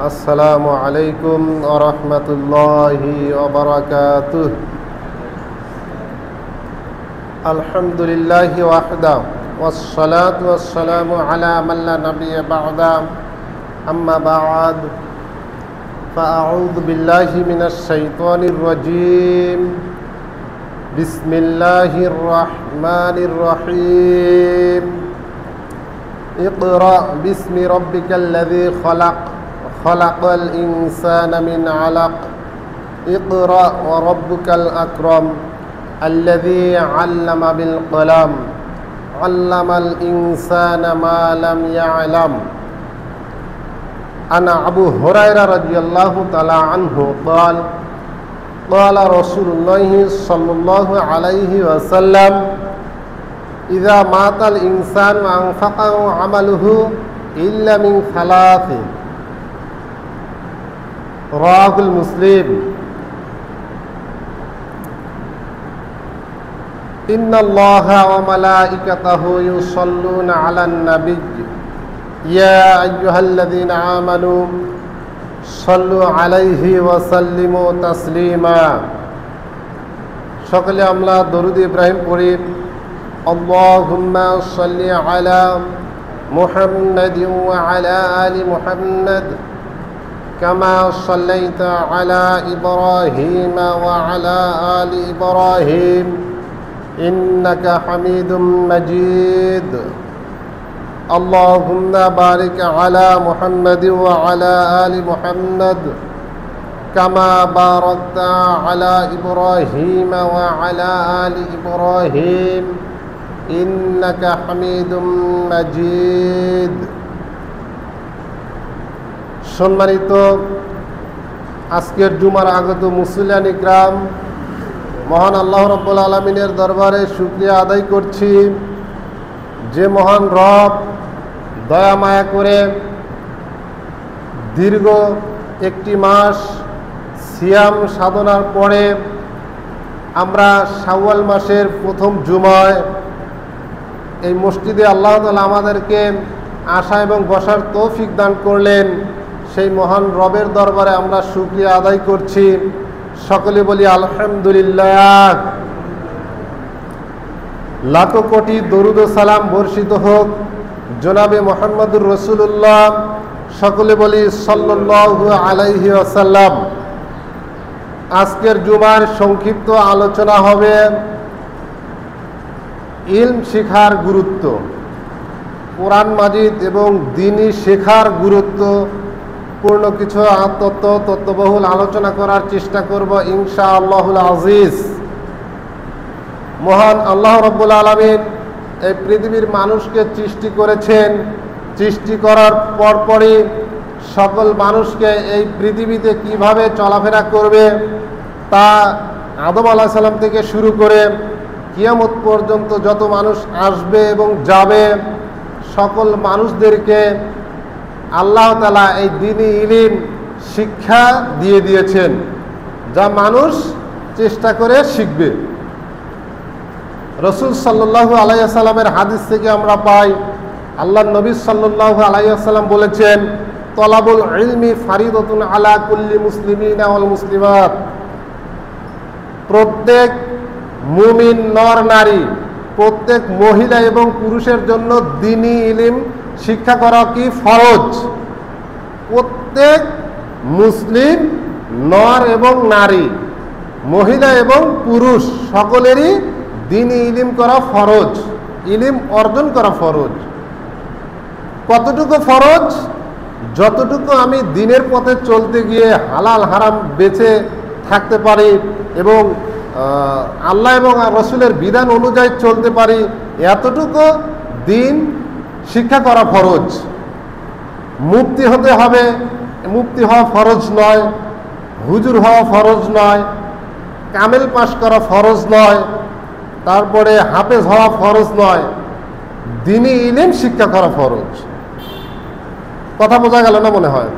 السلام عليكم ورحمة الله وبركاته. الحمد لله وحده والصلاة والسلام على من لا نبي بعده. أما بعد فأعوذ بالله من الشيطان الرجيم. بسم الله الرحمن الرحيم. اقرأ باسم ربك الذي خلق خلق الإنسان من علق. اقرأ وربك الأكرم الذي علم بالقلم علم الإنسان ما لم يعلم. عن أبي هريرة رضي الله تعالى عنه قال قال رسول الله صلى الله عليه وسلم إذا مات الإنسان وأنفقه عمله إلا من ثلاث. رواه مسلم. إن الله وملائكته يصلون على النبي يا أيها الذين آمنوا صلوا عليه وسلموا تسليما. সকলে আমরা দরুদ ইব্রাহিম পড়ি। আল্লাহুম্মা সাল্লি আলা মুহাম্মাদিন ওয়া আলা আলি মুহাম্মাদ كما صليت على إبراهيم وعلى آل إبراهيم إنك حميد مجيد. اللهم بارك على محمد وعلى آل محمد كما باركت على إبراهيم وعلى آل إبراهيم إنك حميد مجيد. সম্মানিত আজকের জুমার আগত মুসলিয়ান ইকরাম, মহান আল্লাহ রাব্বুল আলামিনের দরবারে শুকরিয়া আদায় করছি যে মহান রব দয়া মায়া করে দীর্ঘ একটি মাস সিয়াম সাধনার পরে আমরা শাওয়াল মাসের প্রথম জুমায় এই মসজিদে আল্লাহ তাআলা আমাদেরকে আসা এবং বসার তৌফিক দান করলেন। সেই মহান রবের দরবারে আমরা শুকরিয়া আদায় করছি। সকলে বলি আলহামদুলিল্লাহ। লাখো কোটি দরুদ ও সালাম বর্ষিত হোক জনাবে মুহাম্মদুর রাসূলুল্লাহ। সকলে বলি সাল্লাল্লাহু আলাইহি ওয়াসাল্লাম। আজকের জুমার সংক্ষিপ্ত আলোচনা হবে ইলম শেখার গুরুত্ব, কোরআন মাজিদ এবং দ্বীনি শেখার গুরুত্বপূর্ণ কিছু তত্ত্ববহুল আলোচনা করার চেষ্টা করব ইনশাআল্লাহুল আজিজ। মহান আল্লাহ রাব্বুল আলামিন এই পৃথিবীর মানুষকে সৃষ্টি করেছেন। সৃষ্টি করার পরপরই সকল মানুষকে এই পৃথিবীতে কিভাবে চলাফেরা করবে তা আদম আলাইহিস সালাম থেকে শুরু করে কিয়ামত পর্যন্ত যত মানুষ আসবে এবং যাবে সকল মানুষদেরকে আল্লাহ তাআলা এই দ্বীনি ইলম শিক্ষা দিয়ে দিয়েছেন, যা মানুষ চেষ্টা করে শিখবে। রাসূল সাল্লাল্লাহু আলাইহি ওয়াসাল্লামের হাদিস থেকে আমরা পাই, আল্লাহর নবী সাল্লাল্লাহু আলাইহি ওয়াসাল্লাম বলেছেন, তলাবুল ইলমি ফারিদাতুন আলা কুল্লি মুসলিমিনা ওয়াল মুসলিমাত। প্রত্যেক মুমিন নর নারী, প্রত্যেক মহিলা এবং পুরুষের জন্য দ্বীনি ইলম শিক্ষা করা কি ফরজ। প্রত্যেক মুসলিম নর এবং নারী, মহিলা এবং পুরুষ সকলেরই দ্বীনি ইলম করা ফরজ, ইলম অর্জন করা ফরজ। কতটুকু ফরজ? যতটুকু আমি দ্বীনের পথে চলতে গিয়ে হালাল হারাম বেঁচে থাকতে পারি এবং আল্লাহ এবং রসুলের বিধান অনুযায়ী চলতে পারি, এতটুকু দ্বীন শিক্ষা করা ফরজ। মুফতি হতে হবে, মুফতি হওয়া ফরজ নয়, হুজুর হওয়া ফরজ নয়, কামেল পাশ করা ফরজ নয়, তারপরে হাফেজ হওয়া ফরজ নয়, দ্বীনি ইলম শিক্ষা করা ফরজ। কথা বোঝা গেল না মনে হয়?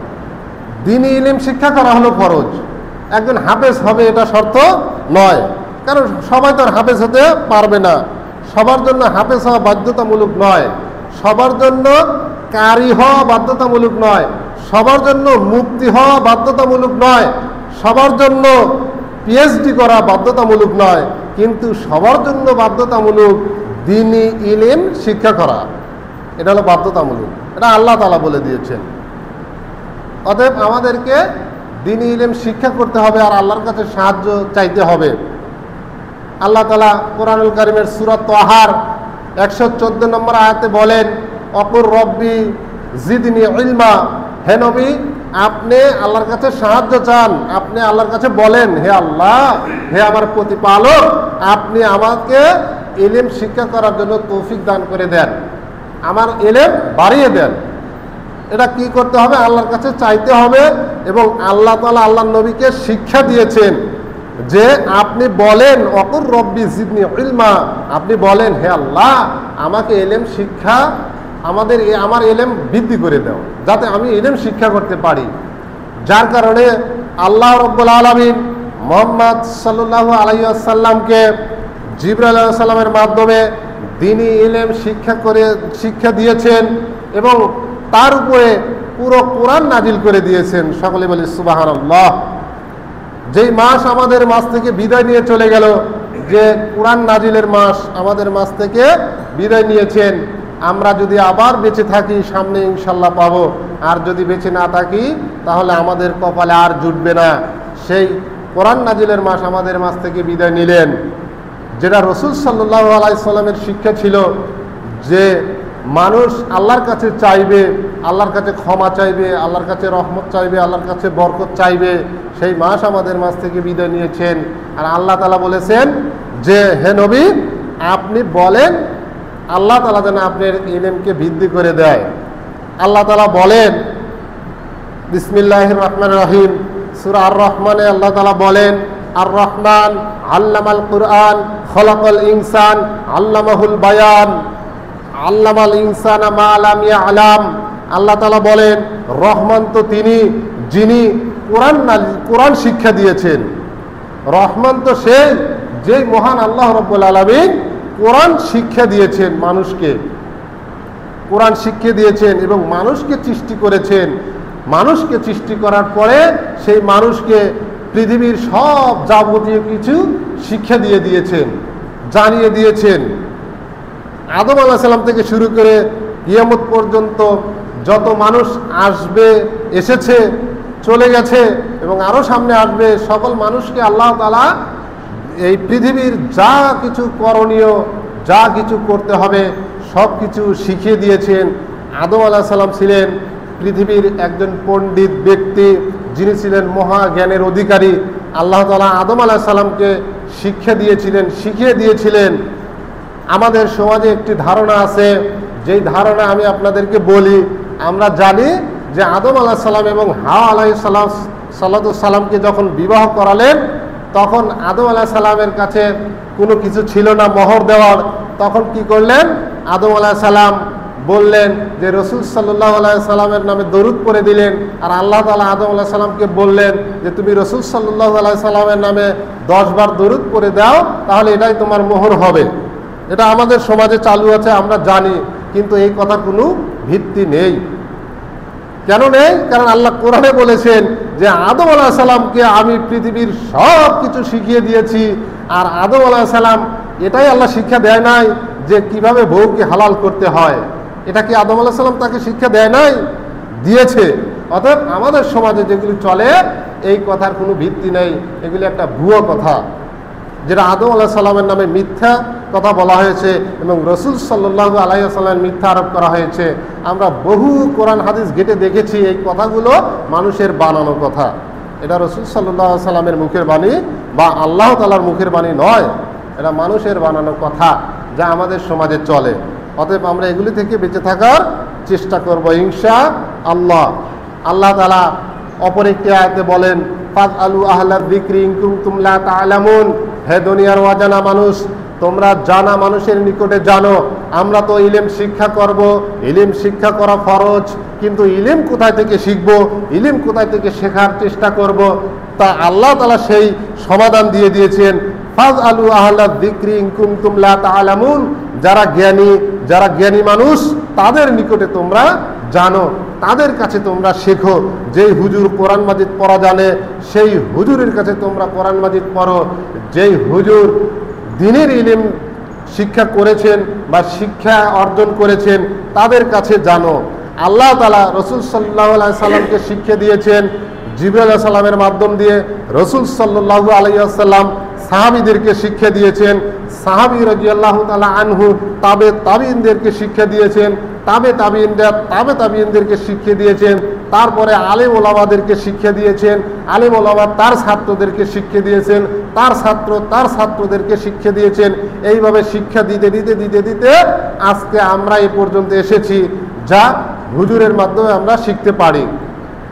দ্বীনি ইলম শিক্ষা করা হলো ফরজ। একজন হাফেজ হবে এটা শর্ত নয়, কারণ সবাই তো আর হাফেজ হতে পারবে না। সবার জন্য হাফেজ হওয়া বাধ্যতামূলক নয়, সবার জন্য কারি হওয়া বাধ্যতামূলক নয়, সবার জন্য মুক্তি হওয়া বাধ্যতামূলক নয়, সবার জন্য পিএইচডি করা বাধ্যতামূলক নয়, কিন্তু সবার জন্য বাধ্যতামূলক দ্বীনি ইলম শিক্ষা করা, এটা হলো বাধ্যতামূলক। এটা আল্লাহ তাআলা বলে দিয়েছেন। অতএব আমাদেরকে দ্বীনি ইলম শিক্ষা করতে হবে আর আল্লাহর কাছে সাহায্য চাইতে হবে। আল্লাহ তাআলা কোরআনুল কারীমের সূরা তাহার 114 নম্বর আয়াতে বলেন, অকুর রব্বি জিদনি ইলমা, হে নবী আপনি আল্লাহর কাছে সাহায্য চান, আপনি আল্লাহর কাছে বলেন, হে আল্লাহ, হে আমার প্রতিপালক, আপনি আমাকে ইলম শিক্ষা করার জন্য তৌফিক দান করে দেন, আমার ইলম বাড়িয়ে দেন। এটা কি করতে হবে? আল্লাহর কাছে চাইতে হবে। এবং আল্লাহ তাআলা আল্লাহর নবীকে শিক্ষা দিয়েছেন যে আপনি বলেন, অকুর রব্বি জিদনি ইলমা, আপনি বলেন, হে আল্লাহ আমাকে ইলম শিক্ষা, আমার ইলম বৃদ্ধি করে দাও, যাতে আমি ইলম শিক্ষা করতে পারি। যার কারণে আল্লাহ রাব্বুল আলামিন মুহাম্মদ সাল্লাল্লাহু আলাইহি ওয়াসাল্লামকে জিবরাইল আলাইহিস সালামের মাধ্যমে দ্বীনি ইলম শিক্ষা দিয়েছেন এবং তার উপরে পুরো কোরআন নাজিল করে দিয়েছেন। সকলে বলি সুবহানাল্লাহ। যেই মাস আমাদের মাস থেকে বিদায় নিয়ে চলে গেল, যে কোরআন নাজিলের মাস আমাদের মাস থেকে বিদায় নিয়েছেন, আমরা যদি আবার বেঁচে থাকি সামনে ইনশাল্লাহ পাবো, আর যদি বেঁচে না থাকি তাহলে আমাদের কপালে আর জুটবে না। সেই কোরআন নাজিলের মাস আমাদের মাস থেকে বিদায় নিলেন, যেটা রাসূল সাল্লাল্লাহু আলাইহি সাল্লামের শিক্ষা ছিল যে মানুষ আল্লাহর কাছে চাইবে, আল্লাহর কাছে ক্ষমা চাইবে, আল্লাহর কাছে রহমত চাইবে, আল্লাহর কাছে বরকত চাইবে। সেই মাস আমাদের মাস থেকে বিদায় নিয়েছেন। আর আল্লাহ তাআলা বলেছেন যে হে নবী আপনি বলেন আল্লাহ তাআলা যেন আপনার ইলমকে বৃদ্ধি করে দেয়। আল্লাহ তাআলা বলেন, বিসমিল্লাহির রহমানির রহিম, সূরা আর রহমানে আল্লাহ তাআলা বলেন, আর রহমান আল্লামাল কুরআন খলাকাল ইনসান আল্লামাহুল বায়ান আল্লামাল ইনসানা মা লাম ইয়ালাম। আল্লাহ তাআলা বলেন রহমান তো তিনি যিনি কোরআন শিক্ষা দিয়েছেন। রহমান তো সে যেই মহান আল্লাহ রাব্বুল আলামিন কোরআন শিক্ষা দিয়েছেন মানুষকে, কোরআন শিক্ষা দিয়েছেন এবং মানুষকে সৃষ্টি করেছেন। মানুষকে সৃষ্টি করার পরে সেই মানুষকে পৃথিবীর সব যাবতীয় কিছু শিক্ষা দিয়ে দিয়েছেন, জানিয়ে দিয়েছেন। আদম আলাইহিস সালাম থেকে শুরু করে কিয়ামত পর্যন্ত যত মানুষ আসবে, এসেছে, চলে গেছে এবং আরও সামনে আসবে, সকল মানুষকে আল্লাহ তাআলা এই পৃথিবীর যা কিছু করণীয়, যা কিছু করতে হবে সব কিছু শিখিয়ে দিয়েছেন। আদম আলাইহিস সালাম ছিলেন পৃথিবীর একজন পণ্ডিত ব্যক্তি, যিনি ছিলেন মহাজ্ঞানের অধিকারী। আল্লাহ তাআলা আদম আলাইহিস সালামকে শিখিয়ে দিয়েছিলেন। আমাদের সমাজে একটি ধারণা আছে, যেই ধারণা আমি আপনাদেরকে বলি। আমরা জানি যে আদম আলাইহিস সালাম এবং হাওয়া আলাইহিস সালামকে যখন বিবাহ করালেন, তখন আদম আলাইহিস সালামের কাছে কোনো কিছু ছিল না মোহর দেওয়ার। তখন কি করলেন? আদম আলাইহিস সালাম বললেন যে রাসূল সাল্লাল্লাহু আলাইহি সাল্লামের নামে দরুদ পড়ে দিলেন। আর আল্লাহ তাআলা আদম আলাইহিস সালামকে বললেন যে তুমি রাসূল সাল্লাল্লাহু আলাইহি সাল্লামের নামে 10 বার দরুদ পড়ে দাও, তাহলে এটাই তোমার মোহর হবে। এটা আমাদের সমাজে চালু আছে, আমরা জানি, কিন্তু এই কথার কোনো ভিত্তি নেই। কেন নেই? কারণ আল্লাহ কোরআনে বলেছেন যে আদম আলাইহিস সালামকে আমি পৃথিবীর সব কিছু শিখিয়ে দিয়েছি। আর আদম আলাইহিস সালাম এটাই আল্লাহ শিক্ষা দেয় নাই যে কিভাবে বউকে হালাল করতে হয়। এটা কি আদম আলাইহিস সালাম তাকে শিক্ষা দেয় নাই? দিয়েছে। অতএব আমাদের সমাজে যেগুলি চলে এই কথার কোনো ভিত্তি নেই, এগুলি একটা ভুয়ো কথা, যেটা আদম আলাইহিস সালামের নামে মিথ্যা কথা বলা হয়েছে এবং রাসূল সাল্লাল্লাহু আলাইহি ওয়াসাল্লামের মিথ্যা আরোপ করা হয়েছে। আমরা বহু কোরআন হাদিস ঘেটে দেখেছি এই কথাগুলো মানুষের বানানো কথা। এটা রাসূল সাল্লাল্লাহু আলাইহি ওয়াসাল্লামের মুখের বাণী বা আল্লাহ তাআলার মুখের বাণী নয়, এটা মানুষের বানানো কথা যা আমাদের সমাজে চলে। অতএব আমরা এগুলি থেকে বেঁচে থাকার চেষ্টা করব ইনশাআল্লাহ। আল্লাহ তাআলা অপর একটি আয়াতে বলেন, ফাসআলু আহলা যিকরি ইন কুনতুম লা তা'লামুন। হে দুনিয়ার অজানা মানুষ, তোমরা জানা মানুষের নিকটে জানো। আমরা তো ইলম শিক্ষা করব, ইলম শিক্ষা করা ফরজ, কিন্তু ইলম কোথায় থেকে শিখব, ইলম কোথায় থেকে শেখার চেষ্টা করব, তা আল্লাহ তাআলা সেই সমাধান দিয়ে দিয়েছেন। ফাসআলু আহলা যিকরি ইন কুনতুম লা তা'লামুন। যারা জ্ঞানী মানুষ তাদের নিকটে তোমরা জানো তাদের কাছে তোমরা শেখো। যেই হুজুর কোরআন মাজিদ পড়া জানে সেই হুজুরের কাছে তোমরা কোরআন মাজিদ পড়ো। যেই হুজুর দ্বীনের ইলম শিক্ষা করেছেন বা শিক্ষা অর্জন করেছেন তাদের কাছে জানো। আল্লাহ তাআলা রসুল সাল্লাল্লাহু আলাইহি সাল্লামকে শিক্ষা দিয়েছেন জিবরাইল আলাইহিস সালামের মাধ্যম দিয়ে। রসুল সাল্লাল্লাহু আলাইহি ওয়াসাল্লাম সাহাবীদেরকে শিক্ষা দিয়েছেন। সাহাবী রাদিয়াল্লাহু তাআলা আনহু তাবেঈনদেরকে শিক্ষা দিয়েছেন। তাবেঈনদেরকে শিক্ষা দিয়েছেন। তারপরে আলেম ওলামাদেরকে শিক্ষা দিয়েছেন। আলেম ওলামা তার ছাত্রদেরকে শিক্ষা দিয়েছেন। তার ছাত্র তার ছাত্রদেরকে শিক্ষা দিয়েছেন। এইভাবে শিক্ষা দিতে দিতে দিতে দিতে আজকে আমরা এই পর্যন্ত এসেছি, যা হুজুরের মাধ্যমে আমরা শিখতে পারি।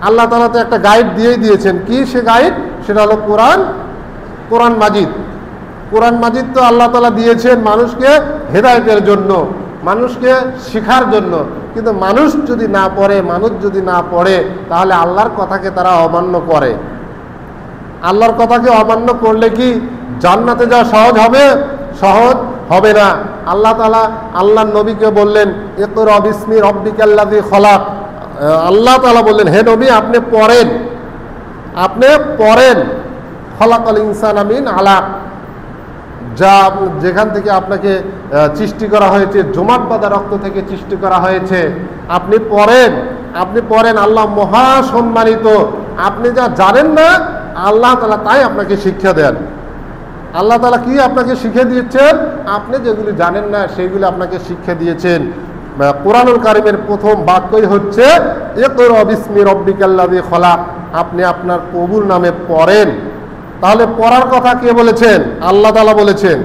আল্লাহ তাআলা তো একটা গাইড দিয়েই দিয়েছেন। কি সে গাইড? সেটা হলো কোরআন মাজিদ। কোরআন মাজিদ তো আল্লাহ তাআলা দিয়েছেন মানুষকে হেদায়েতের জন্য, মানুষকে শিখার জন্য। কিন্তু মানুষ যদি না পড়ে তাহলে আল্লাহর কথাকে তারা অমান্য করে। আল্লাহর কথাকে অমান্য করলে কি জান্নাতে যাওয়া সহজ হবে? সহজ হবে না। আল্লাহ তাআলা আল্লাহর নবীকে বললেন, ইকরা বিসমি রাব্বিকাল্লাযী খলাক। আল্লাহ তাআলা বললেন, হে নবী আপনি পড়েন খলাকাল ইনসানা মিন আলাক, যা যেখান থেকে আপনাকে সৃষ্টি করা হয়েছে, জমাট বাঁধা রক্ত থেকে সৃষ্টি করা হয়েছে। আপনি পড়েন। আল্লাহ মহা সম্মানিত। আপনি যা জানেন না আল্লাহ তাআলা তাই আপনাকে শিক্ষা দেন। আল্লাহ তাআলা কি আপনাকে শিক্ষা দিয়েছেন? আপনি যেগুলি জানেন না সেইগুলি আপনাকে শিক্ষা দিয়েছেন। কোরআনুল কারীমের প্রথম বাক্যই হচ্ছে ইকরা বিসমি রাব্বিকাল্লাযী খলাক। আপনি আপনার প্রভুর নামে পড়েন। তাহলে পড়ার কথা কে বলেছেন? আল্লাহ তাআলা বলেছেন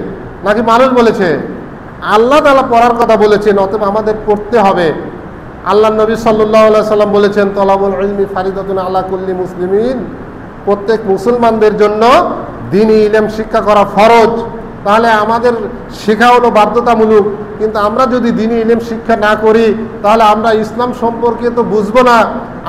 নাকি মানুষ বলেছে? আল্লাহ তাআলা পড়ার কথা বলেছেন, অতএব আমাদের পড়তে হবে। আল্লাহ নবী সাল্লাল্লাহু আলাইহি সাল্লাম বলেছেন, তলাবুল ইলমি ফারিদাতুন আলা কুল্লি মুসলিমিন। প্রত্যেক মুসলমানদের জন্য দ্বীনি ইলম শিক্ষা করা ফরজ। তাহলে আমাদের শেখা হলো বাধ্যতামূলক। কিন্তু আমরা যদি দ্বীনি ইলম শিক্ষা না করি তাহলে আমরা ইসলাম সম্পর্কে তো বুঝবো না।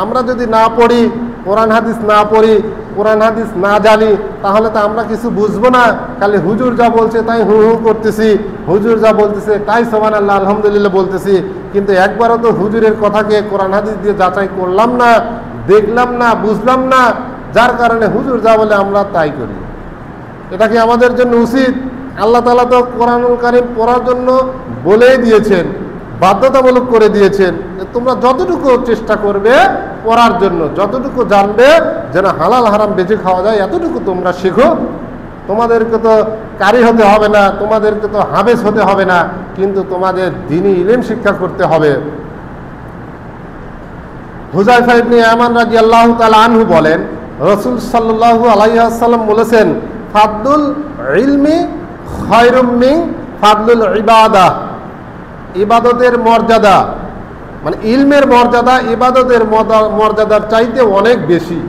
আমরা যদি না পড়ি, কোরআন হাদিস না পড়ি, কোরআন হাদিস না জানি, তাহলে তো আমরা কিছু বুঝবো না। খালি হুজুর যা বলছে তাই হু হু করতেছি, হুজুর যা বলতেছে তাই সুবহানাল্লাহ আলহামদুলিল্লাহ বলতেছি। কিন্তু একবারও তো হুজুরের কথাকে কোরআন হাদিস দিয়ে যাচাই করলাম না, দেখলাম না, বুঝলাম না, যার কারণে হুজুর যা বলে আমরা তাই করি। এটা কি আমাদের জন্য উচিত? আল্লাহ তাআলা তো কোরআনুল কারীম পড়ার জন্য বলেই দিয়েছেন, বাধ্যতামূলক করে দিয়েছেন। তোমরা যতটুকু চেষ্টা করবে পড়ার জন্য, যতটুকু জানবে যেন হালাল হারাম বেঁচে খাওয়া যায়, এতটুকু তোমরা শেখো। তোমাদেরকে তো কারি হতে হবে না, তোমাদেরকে তো হাফেজ হতে হবে না, কিন্তু তোমাদের দ্বীনি ইলম শিক্ষা করতে হবে। হুযায়ফা ইবনে ইয়ামান রাদিয়াল্লাহু তাআলা আনহু বলেন, রাসূল সাল্লাল্লাহু আলাইহি ওয়াসাল্লাম বলেছেন, ফাদলুল ইলমি খায়রুম মিন ফাদলুল ইবাদাহ। ইবাদতের মর্যাদা, মানে ইলমের মর্যাদা ইবাদতের মর্যাদার চাইতে অনেক বেশি।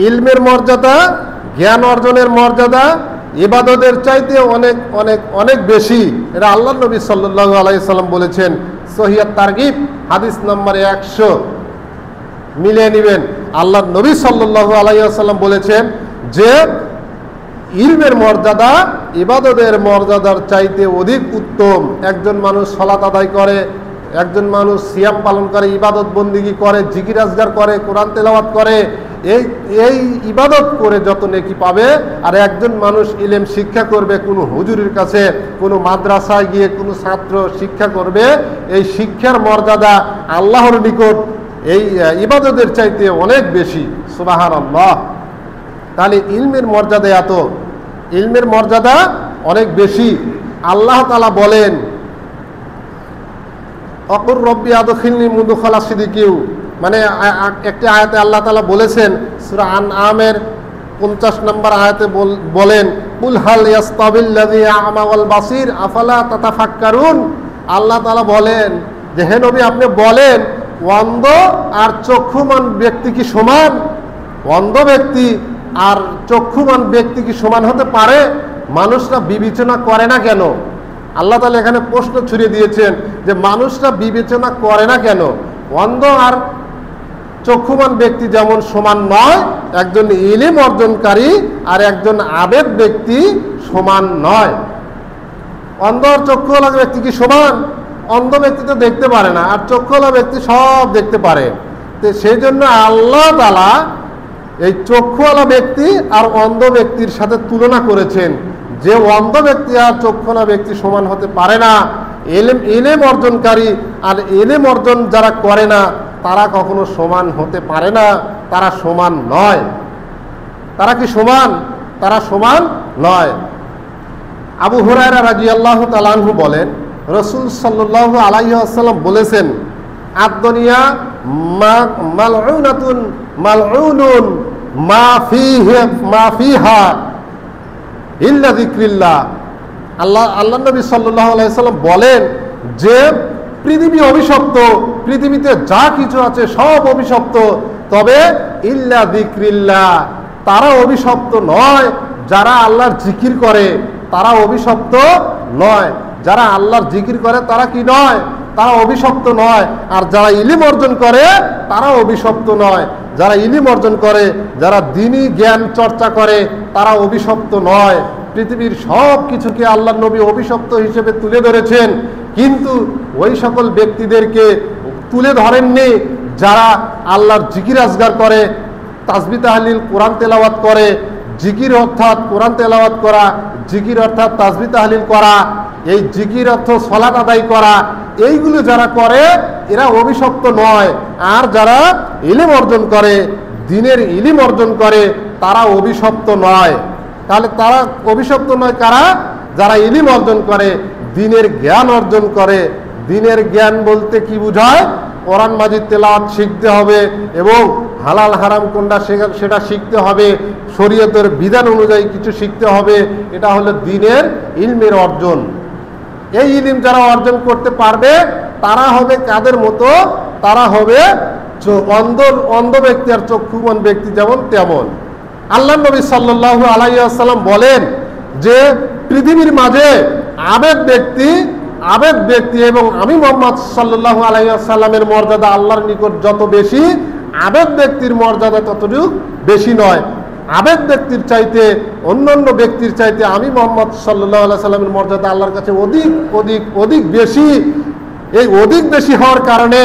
ইলমের মর্যাদা, জ্ঞান অর্জনের মর্যাদা ইবাদতের চাইতে অনেক অনেক অনেক বেশি। এটা আল্লাহর নবী সাল্লাল্লাহু আলাইহি সাল্লাম বলেছেন। সহিহ তারগিব হাদিস নম্বর 100 মিলিয়ে নেবেন। আল্লাহর নবী সাল্লাল্লাহু আলাইহি সাল্লাম বলেছেন যে ইলমের মর্যাদা ইবাদতের মর্যাদার চাইতে অধিক উত্তম। একজন মানুষ সালাত আদায় করে, একজন মানুষ সিয়াম পালন করে, ইবাদত বন্দিগি করে, জিকির আজগার করে, কোরআন তেলাওয়াত করে, এই ইবাদত করে যত নেকি পাবে। আর একজন মানুষ ইলম শিক্ষা করবে কোনো হুজুরের কাছে, কোনো মাদ্রাসায় গিয়ে কোনো ছাত্র শিক্ষা করবে, এই শিক্ষার মর্যাদা আল্লাহর নিকট এই ইবাদতের চাইতে অনেক বেশি। সুবহানাল্লাহ। তাহলে ইলমের মর্যাদা এত, ইলমের মর্যাদা অনেক বেশি। আল্লাহ তাআলা বলেন, অকুর রব্বি আদখিলনি মুদখালা সিদিকিউ, মানে একটি আয়াতে আল্লাহ তাআলা বলেছেন, সূরা আনআমের 50 নম্বর আয়াতে বলেন, কুল হাল ইয়াস্তাবিল্লাযী আ'মা ওয়াল বাসীর আফালা তাতাফাক্কারুন। আল্লাহ তাআলা বলেন যে হে নবী আপনি বলেন, অন্ধ আর চক্ষুমান ব্যক্তি কি সমান? অন্ধ ব্যক্তি আর চক্ষুমান ব্যক্তি কি সমান হতে পারে? মানুষরা বিবেচনা করে না কেন? আল্লাহ তাআলা এখানে প্রশ্ন ছুড়ে দিয়েছেন যে মানুষরা বিবেচনা করে না কেন? অন্ধ আর চক্ষুমান ব্যক্তি যেমন সমান নয়, একজন ইলম অর্জনকারী আর একজন আবেদ ব্যক্তি সমান নয়। অন্ধ আর চক্ষুওয়ালা ব্যক্তি কি সমান? অন্ধ ব্যক্তি তো দেখতে পারে না, আর চক্ষুওয়ালা ব্যক্তি সব দেখতে পারে। তো সেই জন্য আল্লাহ তাআলা এই চক্ষুওয়ালা ব্যক্তি আর অন্ধ ব্যক্তির সাথে তুলনা করেছেন যে অন্ধ ব্যক্তি আর চক্ষুওয়ালা ব্যক্তি সমান হতে পারে না। ইলম অর্জনকারী আর ইলম অর্জন যারা করে না তারা কখনো সমান হতে পারে না, তারা সমান নয়। তারা কি সমান? তারা সমান নয়। আবু হুরায়রা রাদিয়াল্লাহু তাআলা আনহু বলেন, রাসূল সাল্লাল্লাহু আলাইহি ওয়াসাল্লাম বলেছেন, আদ-দুনিয়া মালউনাতুন মালউনুন মা ফিহা ইল্লা যিকরিল্লাহ। আল্লাহ নবী সাল্লাল্লাহু আলাইহি ওয়াসাল্লাম বলেন যে পৃথিবী অভিশপ্ত, পৃথিবীতে যা কিছু আছে সব অভিশপ্ত, তবে ইল্লা যিকরিল্লাহ, তারা অভিশপ্ত নয় যারা আল্লাহর জিকির করে, তারা অভিশপ্ত নয়। যারা আল্লাহর জিকির করে তারা কি নয়? তারা অভিশপ্ত নয়। আর যারা ইলম অর্জন করে তারা অভিশপ্ত নয়। যারা ইলম অর্জন করে, যারা দ্বীনি জ্ঞান চর্চা করে তারা অভিশপ্ত নয়। পৃথিবীর সব কিছুকে আল্লাহর নবী অভিশপ্ত হিসেবে তুলে ধরেছেন, কিন্তু ওই সকল ব্যক্তিদেরকে তুলে ধরেননি যারা আল্লাহর জিকির আজগার করে, তাসবিহ তাহলিল কোরআন তেলাওয়াত করে। জিকির অর্থাৎ কোরআন তেলাওয়াত করা, জিকির অর্থাৎ তাসবিহ তাহলিল করা, এই জিকির অর্থ সালাত আদায় করা, এইগুলো যারা করে এরা অভিশপ্ত নয়। আর যারা ইলম অর্জন করে, দ্বীনের ইলম অর্জন করে, তারা অভিশপ্ত নয়। তাহলে তারা অভিশপ্ত নয় কারা? যারা ইলম অর্জন করে, দ্বীনের জ্ঞান অর্জন করে। দ্বীনের জ্ঞান বলতে কি বোঝায়? কোরআন মাজিদ তেলাওয়াত শিখতে হবে এবং হালাল হারাম কোনটা সেটা শিখতে হবে, শরীয়তের বিধান অনুযায়ী কিছু শিখতে হবে। এটা হলো দ্বীনের ইলমের অর্জন। এই ইলম যারা অর্জন করতে পারবে তারা হবে কাদের মতো? তারা হবে অন্ধ ব্যক্তি আর চক্ষুমান ব্যক্তি যেমন তেমন। আল্লাহ নবী সাল্লাল্লাহু আলাইহি ওয়াসাল্লাম বলেন যে পৃথিবীর মাঝে আবেদ ব্যক্তি এবং আমি মুহাম্মদ সাল্লাল্লাহু আলাইহি ওয়াসাল্লামের মর্যাদা আল্লাহর নিকট যত বেশি, আবেদ ব্যক্তির মর্যাদা ততটুকু বেশি নয়। আবেদ ব্যক্তির চাইতে, অন্যান্য ব্যক্তির চাইতে আমি মুহাম্মদ সাল্লাল্লাহু আলাইহি ওয়াসাল্লামের মর্যাদা আল্লাহর কাছে অধিক বেশি। এই অধিক বেশি হওয়ার কারণে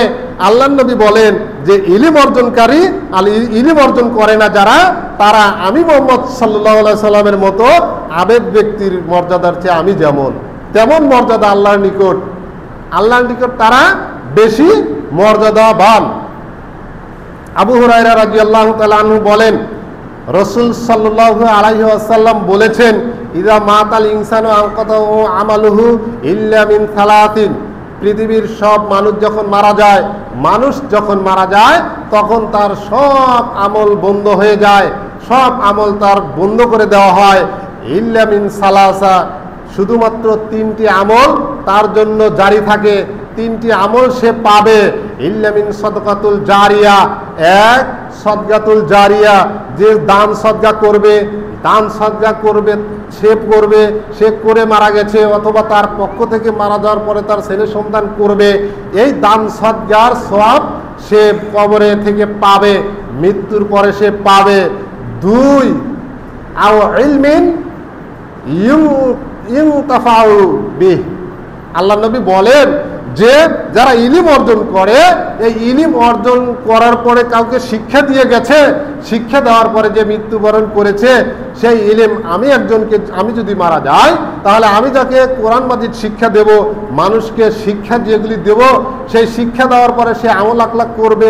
আল্লাহর নবী বলেন যে ইলম অর্জনকারী আর ইলম অর্জন করে না যারা, তারা আমি মুহাম্মদ সাল্লাল্লাহু আলাইহি ওয়াসাল্লামের মতো আবেদ ব্যক্তির মর্যাদার চেয়ে আমি যেমন তেমন মর্যাদা আল্লাহর নিকট তারা বেশি মর্যাদাবান। আবু হুরায়রা রাদিয়াল্লাহু তাআলা আনহু বলেন, রাসূল সাল্লাল্লাহু আলাইহি ওয়াসাল্লাম বলেছেন, ইযা মাতাল ইনসানু আনকাতাহু আমালুহু ইল্লা মিন সালাতিন। পৃথিবীর সব মানুষ যখন মারা যায় তখন তার সব আমল বন্ধ হয়ে যায়, সব আমল তার বন্ধ করে দেওয়া হয়। ইল্লা মিন সালাসা, শুধুমাত্র 3টি আমল তার জন্য জারি থাকে, 3টি আমল সে পাবে। ইল্লা মিন সাদকাতুল জারিয়া, এক সদকাতুল জারিয়া, যে দান সদকা করবে সে করে মারা গেছে, অথবা তার পক্ষ থেকে মারা যাওয়ার পরে তার ছেলে সন্তান করবে, এই দান সদকার সওয়াব সে কবরে থেকে পাবে, মৃত্যুর পরে সে পাবে। 2 আও ইলমিন ইউনতাফাউ বিহ। আল্লাহ নবী বলেন যে যারা ইলম অর্জন করে, এই ইলম অর্জন করার পরে কাউকে শিক্ষা দিয়ে গেছে, শিক্ষা দেওয়ার পরে যে মৃত্যুবরণ করেছে, সেই ইলম আমি যদি মারা যাই তাহলে আমি যাকে কোরআন মাজিদ শিক্ষা দেব, মানুষকে শিক্ষা যেগুলি দেব, সেই শিক্ষা দেওয়ার পরে সে আমল আখলাক করবে,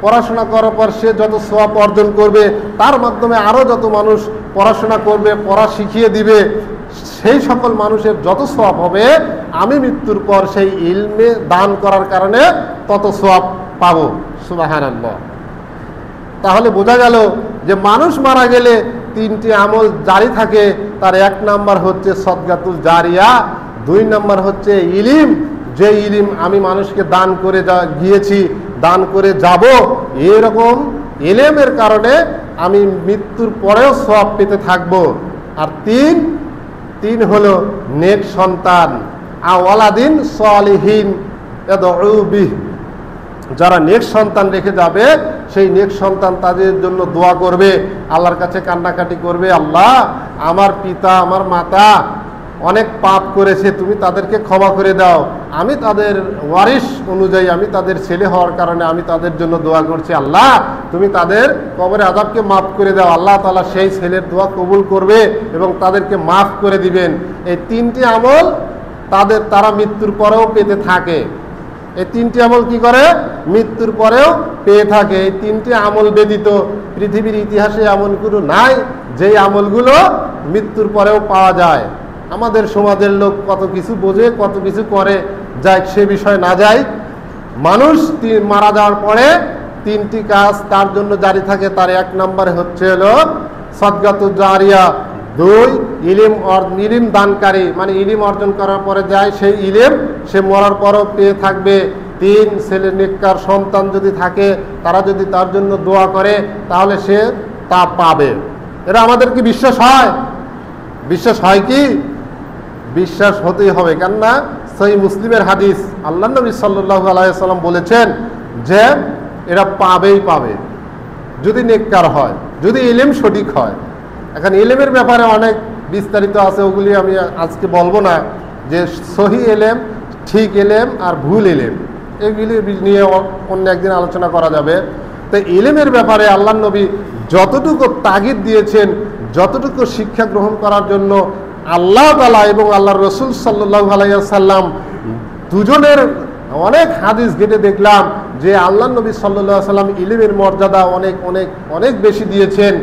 পড়াশোনা করার পর সে যত সওয়াব অর্জন করবে, তার মাধ্যমে আরও যত মানুষ পড়াশোনা করবে, পড়া শিখিয়ে দিবে, সেই সকল মানুষের যত সওয়াব হবে, আমি মৃত্যুর পর সেই ইলমে দান করার কারণে তত সওয়াব পাবো। সুবহানাল্লাহ। তাহলে বোঝা গেল যে মানুষ মারা গেলে 3টি আমল জারি থাকে। তার 1 নাম্বার হচ্ছে সদকাতুল জারিয়া, 2 নাম্বার হচ্ছে ইলম, যে ইলম আমি মানুষকে দান করে গিয়েছি, দান করে যাব, এরকম ইলমের কারণে আমি মৃত্যুর পরেও সওয়াব পেতে থাকবো। আর 3 হলো নেক সন্তান, আওয়ালাদিন সালিহিন ইয়াদউ বিহ। যারা নেক সন্তান রেখে যাবে, সেই নেক সন্তান তাদের জন্য দোয়া করবে, আল্লাহর কাছে কান্নাকাটি করবে, আল্লাহ আমার পিতা আমার মাতা অনেক পাপ করেছে, তুমি তাদেরকে ক্ষমা করে দাও। আমি তাদের ওয়ারিশ অনুযায়ী, আমি তাদের ছেলে হওয়ার কারণে আমি তাদের জন্য দোয়া করছি, আল্লাহ তুমি তাদের কবরে আযাবকে মাফ করে দাও। আল্লাহ তাআলা সেই ছেলের দোয়া কবুল করবে এবং তাদেরকে মাফ করে দিবেন। এই তিনটি আমল তারা মৃত্যুর পরেও পেতে থাকে। এই তিনটি আমল কি করে? মৃত্যুর পরেও পেয়ে থাকে। এই তিনটি আমল ব্যতীত পৃথিবীর ইতিহাসে এমন কোনো নাই যেই আমলগুলো মৃত্যুর পরেও পাওয়া যায়। আমাদের সমাজের লোক কত কিছু বোঝে, কত কিছু করে, যাই সে বিষয় না যায়। মানুষ মারা যাওয়ার পরে তিনটি কাজ তার জন্য জারি থাকে। তার এক নম্বরে হচ্ছে হলো সদকাতুল জারিয়া, দুই ইলিম দানকারী, মানে ইলিম অর্জন করার পরে যায় সেই ইলিম সে মরার পরও পেয়ে থাকবে। তিন, ছেলে নেককার সন্তান যদি থাকে, তারা যদি তার জন্য দোয়া করে তাহলে সে তা পাবে। এটা আমাদের কি বিশ্বাস হয়? বিশ্বাস হয় কি? বিশ্বাস হতেই হবে। কেননা সহিহ মুসলিমের হাদিস, আল্লাহ নবী সাল্লাল্লাহু আলাইহি ওয়াসাল্লাম বলেছেন যে এরা পাবেই পাবে যদি নেককার হয়, যদি ইলম সঠিক হয়। এখন ইলমের ব্যাপারে অনেক বিস্তারিত আছে, ওগুলি আমি আজকে বলবো না। যে সহি ইলম, ঠিক ইলম আর ভুল ইলম, এগুলি নিয়ে অন্য একদিন আলোচনা করা যাবে। তো ইলমের ব্যাপারে আল্লাহ নবী যতটুকু তাগিদ দিয়েছেন, যতটুকু শিক্ষা গ্রহণ করার জন্য আল্লাহ তাআলা এবং আল্লাহর রাসূল সাল্লাল্লাহু আলাইহি ওয়াসাল্লাম দুজনের অনেক হাদিস ঘেটে দেখলাম যে আল্লাহ নবী সাল্লাল্লাহু আলাইহি ওয়াসাল্লাম ইলমের মর্যাদা অনেক অনেক অনেক বেশি দিয়েছেন।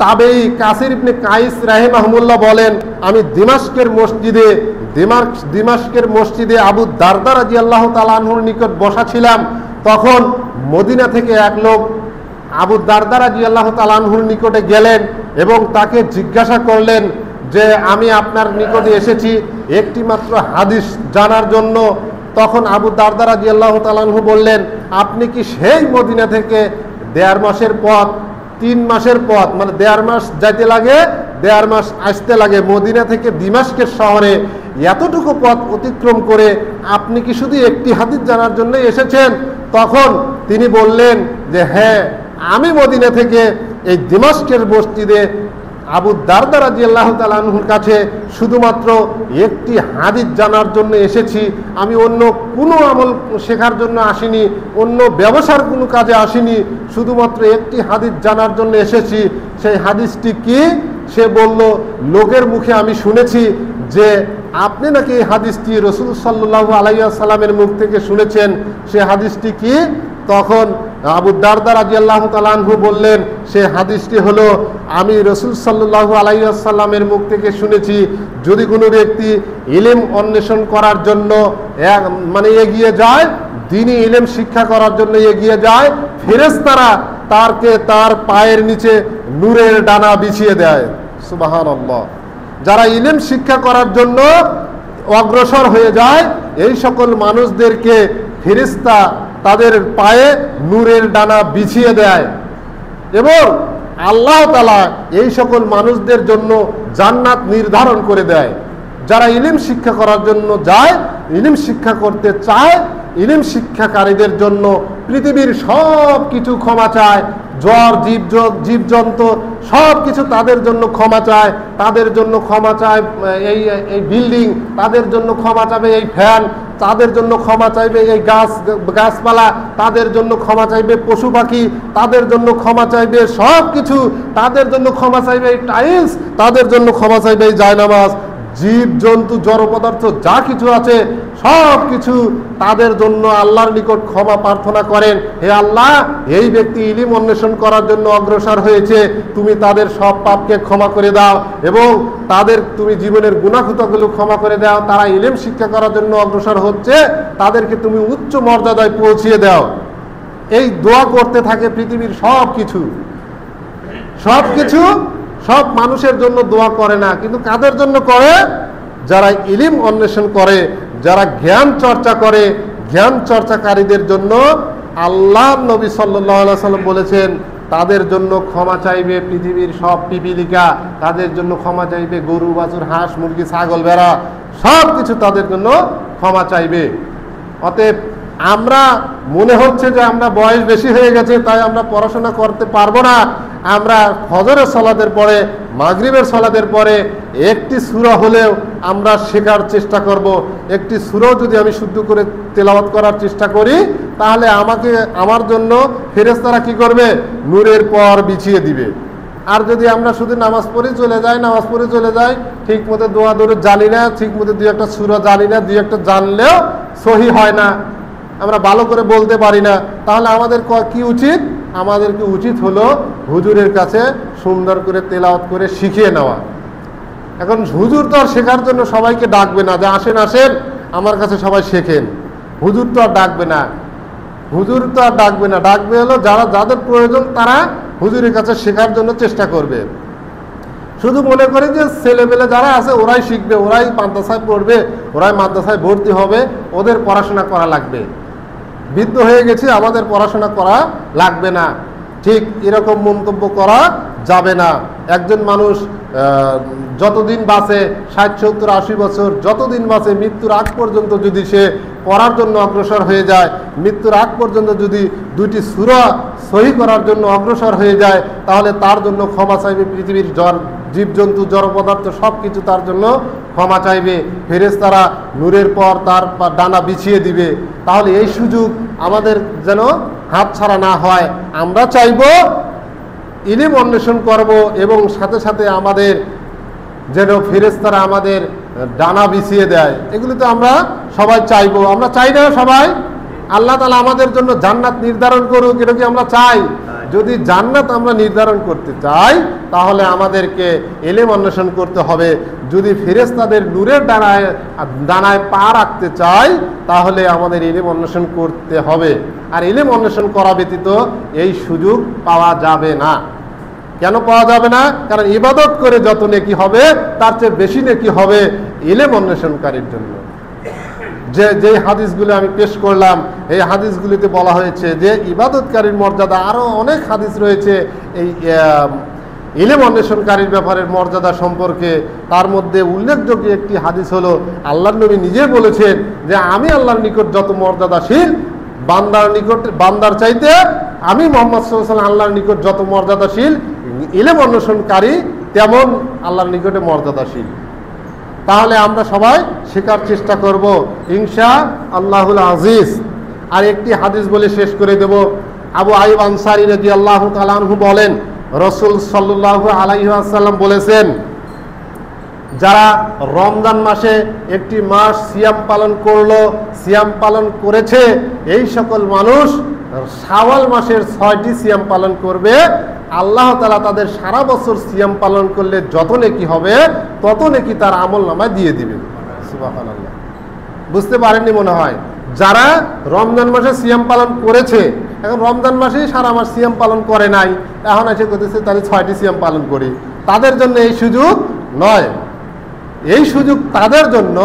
তাবেঈ কাসির ইবনে কাইস রাহিমাহুল্লাহ বলেন, আমি দিমাশকের মসজিদে আবু দারদা রাদিয়াল্লাহু তাআলা আনহুর নিকট বসা ছিলাম। তখন মদিনা থেকে এক লোক আবু দারদা রাদিয়াল্লাহু তাআলা আনহুর নিকটে গেলেন এবং তাকে জিজ্ঞাসা করলেন যে আমি আপনার নিকটে এসেছি একটি মাত্র হাদিস জানার জন্য। তখন আবু দারদা রাদিয়াল্লাহু তাআলা আনহু বললেন, আপনি কি সেই মদিনা থেকে 1.5 মাসের পথ, 3 মাসের পথ, মানে 1.5 মাস যাইতে লাগে, 1.5 মাস আসতে লাগে, মদিনা থেকে দিমাশকের শহরে এতটুকু পথ অতিক্রম করে আপনি কি শুধু একটি হাদিস জানার জন্য এসেছেন? তখন তিনি বললেন যে হ্যাঁ, আমি মদিনা থেকে এই দিমাশকের মসজিদে আবু দারদা রাদিয়াল্লাহু তাআলা আনহুর কাছে শুধুমাত্র একটি হাদিস জানার জন্য এসেছি। আমি অন্য কোনো আমল শেখার জন্য আসিনি, অন্য ব্যবসার কোনো কাজে আসিনি, শুধুমাত্র একটি হাদিস জানার জন্য এসেছি। সেই হাদিসটি কি? সে বলল, লোকের মুখে আমি শুনেছি যে আপনি নাকি এই হাদিসটি রাসূল সাল্লাল্লাহু আলাইহি ওয়াসাল্লামের মুখ থেকে শুনেছেন। সে হাদিসটি কি? তখন আবু দারদা রাদিয়াল্লাহু তাআলা আনহু বললেন, সে হাদিসটি হলো, আমি রাসূল সাল্লাল্লাহু আলাইহি ওয়াসাল্লামের মুখ থেকে শুনেছি, যদি কোনো ব্যক্তি ইলম অন্বেষণ করার জন্য মানে এগিয়ে যায়, দ্বীনি ইলম শিক্ষা করার জন্য এগিয়ে যায়, ফেরেশতারা তার পায়ের নিচে নূরের ডানা বিছিয়ে দেয়। সুবহানাল্লাহ। যারা ইলম শিক্ষা করার জন্য অগ্রসর হয়ে যায়, এই সকল মানুষদেরকে ফেরেশতা তাদের পায়ে নূরের ডানা বিছিয়ে দেয় এবং আল্লাহ তাআলা এই সকল মানুষদের জন্য জান্নাত নির্ধারণ করে দেয়। যারা ইলম শিক্ষা করার জন্য যায়, ইলম শিক্ষা করতে চায়, ইলম শিক্ষাকারীদের জন্য পৃথিবীর সব কিছু ক্ষমা চায়। জ্বর, জীবজন্তু সব কিছু তাদের জন্য ক্ষমা চায়, তাদের জন্য ক্ষমা চায় এই বিল্ডিং, তাদের জন্য ক্ষমা চাইবে এই ফ্যান, তাদের জন্য ক্ষমা চাইবে এই গাছপালা, তাদের জন্য ক্ষমা চাইবে পশু পাখি, তাদের জন্য ক্ষমা চাইবে সব কিছু, তাদের জন্য ক্ষমা চাইবে এই টাইলস, তাদের জন্য ক্ষমা চাইবে এই জায়নামাজ, জীব জন্তু জড় পদার্থ যা কিছু আছে সব কিছু তাদের জন্য আল্লাহর নিকট ক্ষমা প্রার্থনা করেন। হে আল্লাহ, এই ব্যক্তি ইলম অন্বেষণ করার জন্য অগ্রসর হয়েছে, তুমি তাদের সব পাপকে ক্ষমা করে দাও এবং তাদের তুমি জীবনের গুনাহগুলো ক্ষমা করে দাও। তারা ইলম শিক্ষা করার জন্য অগ্রসর হচ্ছে, তাদেরকে তুমি উচ্চ মর্যাদায় পৌঁছিয়ে দাও। এই দোয়া করতে থাকে পৃথিবীর সব মানুষের জন্য দোয়া করে না, কিন্তু কাদের জন্য করে? যারা ইলম অন্বেষণ করে, যারা জ্ঞান চর্চা করে, জ্ঞান চর্চাকারীদের জন্য আল্লাহ নবী সাল্লাল্লাহু আলাইহি ওয়াসাল্লাম বলেছেন তাদের জন্য ক্ষমা চাইবে পৃথিবীর সব পিপিলিকা, তাদের জন্য ক্ষমা চাইবে গরু বাছুর হাঁস মুরগি ছাগল ভেড়া, সব কিছু তাদের জন্য ক্ষমা চাইবে। অতএব আমরা মনে হচ্ছে যে আমরা বয়স বেশি হয়ে গেছে তাই আমরা পড়াশোনা করতে পারবো না, আমরা ফজরের সালাতের পরে, মাগরিবের সালাতের পরে একটি সূরা হলেও আমরা শেখার চেষ্টা করব। একটি সূরাও যদি আমি শুদ্ধ করে তেলাওয়াত করার চেষ্টা করি, তাহলে আমার জন্য ফেরেশতারা কি করবে? নূরের পর বিছিয়ে দিবে। আর যদি আমরা শুধু নামাজ পড়ে চলে যাই, ঠিক মতো দোয়া দরুদ জানি না, ঠিক মতো দুই একটা সূরা জানি না, দুই একটা জানলেও সহি হয় না, আমরা ভালো করে বলতে পারি না, তাহলে আমাদের কি উচিত? আমাদেরকে উচিত হলো হুজুরের কাছে সুন্দর করে তেলাওয়াত করে শিখিয়ে নেওয়া। এখন হুজুর তো আর শেখার জন্য সবাইকে ডাকবে না যে আসেন আমার কাছে সবাই শেখেন। হুজুর তো আর ডাকবে না, ডাকবে হলো যাদের প্রয়োজন তারা হুজুরের কাছে শেখার জন্য চেষ্টা করবে। শুধু মনে করি যে ছেলেমেলে যারা আছে ওরাই শিখবে, ওরাই মাদ্রাসায় পড়বে, ওরাই মাদ্রাসায় ভর্তি হবে, ওদের পড়াশোনা করা লাগবে, বৃদ্ধ হয়ে গেছি আমাদের পড়াশোনা করা লাগবে না, ঠিক এরকম মন্তব্য করা যাবে না। একজন মানুষ যতদিন বাঁচে, 60, 70, 80 বছর যতদিন বাঁচে, মৃত্যুর আগ পর্যন্ত যদি সে পড়ার জন্য অগ্রসর হয়ে যায়, মৃত্যুর আগ পর্যন্ত যদি 2টি সূরা সহি করার জন্য অগ্রসর হয়ে যায়, তাহলে তার জন্য ক্ষমা চাইবে পৃথিবীর জীবজন্তু, জড় পদার্থ সব কিছু তার জন্য ক্ষমা চাইবে। ফেরেশতারা নূরের পর তার ডানা বিছিয়ে দিবে। তাহলে এই সুযোগ আমাদের যেন হাতছাড়া না হয়। আমরা চাইব ইলম অন্বেষণ করব এবং সাথে সাথে আমাদের যেন ফেরেশতারা আমাদের ডানা বিছিয়ে দেয়, এগুলি তো আমরা সবাই চাইবো। আমরা চাই না সবাই? আল্লাহ তাআলা আমাদের জন্য জান্নাত নির্ধারণ করুক, এটা কি আমরা চাই? যদি জান্নাত আমরা নির্ধারণ করতে চাই, তাহলে আমাদেরকে ইলম অন্বেষণ করতে হবে। যদি ফেরেশতাদের নূরের ডানায় পা রাখতে চাই, তাহলে আমাদের ইলম অন্বেষণ করতে হবে। আর ইলম অন্বেষণ করা ব্যতীত এই সুযোগ পাওয়া যাবে না। কেন পাওয়া যাবে না? কারণ ইবাদত করে যত নেকি হবে, তার চেয়ে বেশি নেকি হবে ইলম অন্বেষণকারীর জন্য। যে হাদিসগুলো আমি পেশ করলাম, এই হাদিসগুলিতে বলা হয়েছে যে ইবাদতকারীর মর্যাদা, আরও অনেক হাদিস রয়েছে এই ইলম অন্বেষণকারীর ব্যাপারে মর্যাদা সম্পর্কে। তার মধ্যে উল্লেখযোগ্য একটি হাদিস হলো, আল্লাহর নবী নিজে বলেছেন যে আমি আল্লাহর নিকট যত মর্যাদাশীল, বান্দার চাইতে আমি মুহাম্মদ সাল্লাল্লাহু আলাইহি ওয়াসাল্লাম আল্লাহর নিকট যত মর্যাদাশীল, ইলম অন্বেষণকারী তেমন আল্লাহর নিকটে মর্যাদাশীল। তাহলে আমরা সবাই শেখার চেষ্টা করব ইনশাআল্লাহুল আজিজ। আর একটি হাদিস বলে শেষ করে দেব। আবু আইয়ুব আনসারী রাদিয়াল্লাহু তাআলা আনহু বলেন, রাসূল সাল্লাল্লাহু আলাইহি ওয়াসাল্লাম বলেছেন, যারা রমজান মাসে একটি মাস সিয়াম পালন করেছে, এই সকল মানুষ শাওয়াল মাসের 6টি সিয়াম পালন করবে। আল্লাহ তাআলা তাদের সারা বছর সিয়াম পালন করলে যত নেকি হবে, তত নেকি তার আমলনামায় দিয়ে দিবেন। সুবহানাল্লাহ। বুঝতে পারেননি মনে হয়? যারা রমজান মাসে সিয়াম পালন করেছে, এখন রমজান মাসেই সারা মাস সিয়াম পালন করে নাই, এখন এসে করতেছে তাহলে 6টি সিয়াম পালন করি, তাদের জন্য এই সুযোগ নয়। এই সুযোগ তাদের জন্য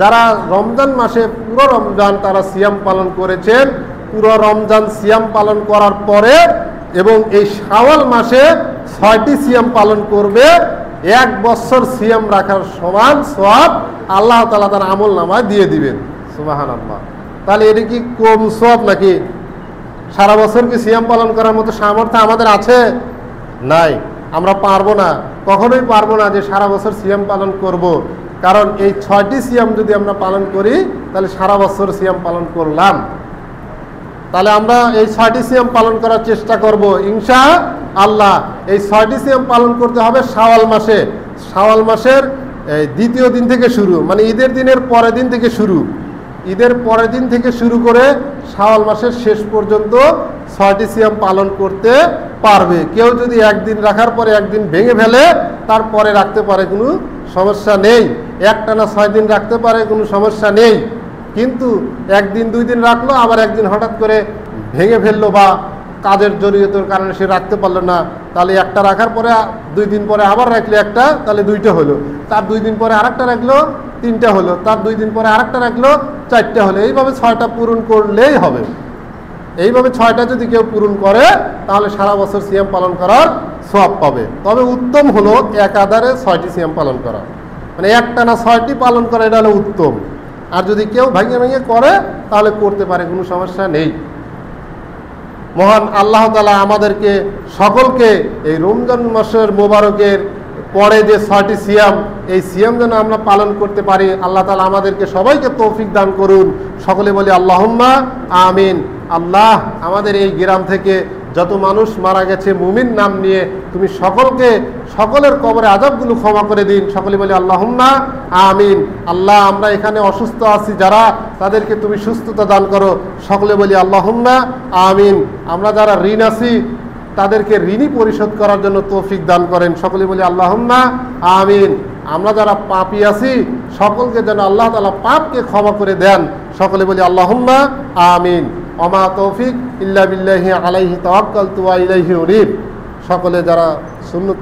যারা রমজান মাসে পুরো রমজান তারা সিয়াম পালন করেছেন, পুরো রমজান সিয়াম পালন করার পরে এবং এই শাওয়াল মাসে 6টি সিয়াম পালন করবে, 1 বছর সিয়াম রাখার সমান সওয়াব আল্লাহ তাআলা তার আমলনামায় দিয়ে দিবেন। সুবহানাল্লাহ। তাহলে এটা কি কম সওয়াব নাকি? সারা বছর কি সিয়াম পালন করার মতো সামর্থ্য আমাদের আছে? নাই। আমরা পারবো না, কখনোই পারবো না যে সারা বছর সিয়াম পালন করব। কারণ এই 6টি সিয়াম যদি আমরা পালন করি, তাহলে সারা বছর সিয়াম পালন করলাম। তাহলে আমরা এই 6টি সিয়াম পালন করার চেষ্টা করব ইনশাআল্লাহ। এই 6টি সিয়াম পালন করতে হবে শাওয়াল মাসে। শাওয়াল মাসের দ্বিতীয় দিন থেকে শুরু, মানে ঈদের দিনের পরের দিন থেকে শুরু, ঈদের পরের দিন থেকে শুরু করে শাওয়াল মাসের শেষ পর্যন্ত 6টি সিয়াম পালন করতে পারবে। কেউ যদি একদিন রাখার পরে একদিন ভেঙে ফেলে, তারপরে রাখতে পারে, কোনো সমস্যা নেই। একটানা 6 দিন রাখতে পারে, কোনো সমস্যা নেই। কিন্তু একদিন 2 দিন রাখলো, আবার একদিন হঠাৎ করে ভেঙে ফেললো বা কাজের জড়িয়তার কারণে সে রাখতে পারলো না, তাহলে একটা রাখার পরে 2 দিন পরে আবার রাখলে একটা, তাহলে 2টা হলো। তার 2 দিন পরে আরেকটা রাখলো, 3টা হলো। তার 2 দিন পরে আরেকটা রাখলো, 4টা হলো। এইভাবে 6টা পূরণ করলেই হবে। এইভাবে 6টা যদি কেউ পূরণ করে, তাহলে সারা বছর সিয়াম পালন করার সওয়াব পাবে। তবে উত্তম হলো একাধারে 6টি সিয়াম পালন করা, মানে একটানা 6টি পালন করা, এটা হলো উত্তম। আর যদি কেউ ভেঙে করে, তাহলে করতে পারে, কোনো সমস্যা নেই। মহান আল্লাহ তাআলা আমাদেরকে সকলকে এই রমজান মাসের মোবারকের পরে যে 6টি সিয়াম, এই সিয়াম যেন আমরা পালন করতে পারি। আল্লাহ তাআলা আমাদেরকে সবাইকে তৌফিক দান করুন। সকলে বলি আল্লাহুম্মা আমিন। আল্লাহ, আমাদের এই গ্রাম থেকে যত মানুষ মারা গেছে মুমিন নাম নিয়ে, তুমি সকলের কবরে আযাবগুলো ক্ষমা করে দিন। সকলে বলি আল্লাহুম্মা আমিন। আল্লাহ, আমরা এখানে অসুস্থ আছি যারা, তাদেরকে তুমি সুস্থতা দান করো। সকলে বলি আল্লাহুম্মা আমিন। আমরা যারা ঋণ আছি তাদেরকে ঋণই পরিশোধ করার জন্য তৌফিক দান করেন। সকলে বলি আল্লাহুম্মা আমিন। আমরা যারা পাপী আছি সকলকে যেন আল্লাহ তাআলা পাপকে ক্ষমা করে দেন। সকলে বলি আল্লাহুম্মা আমিন। ওমা তৌফিক ইল্লা বিল্লাহি আলাইহি তাওয়াক্কালতু ওয়া ইলাইহি উনীব। সকলে যারা সুন্নত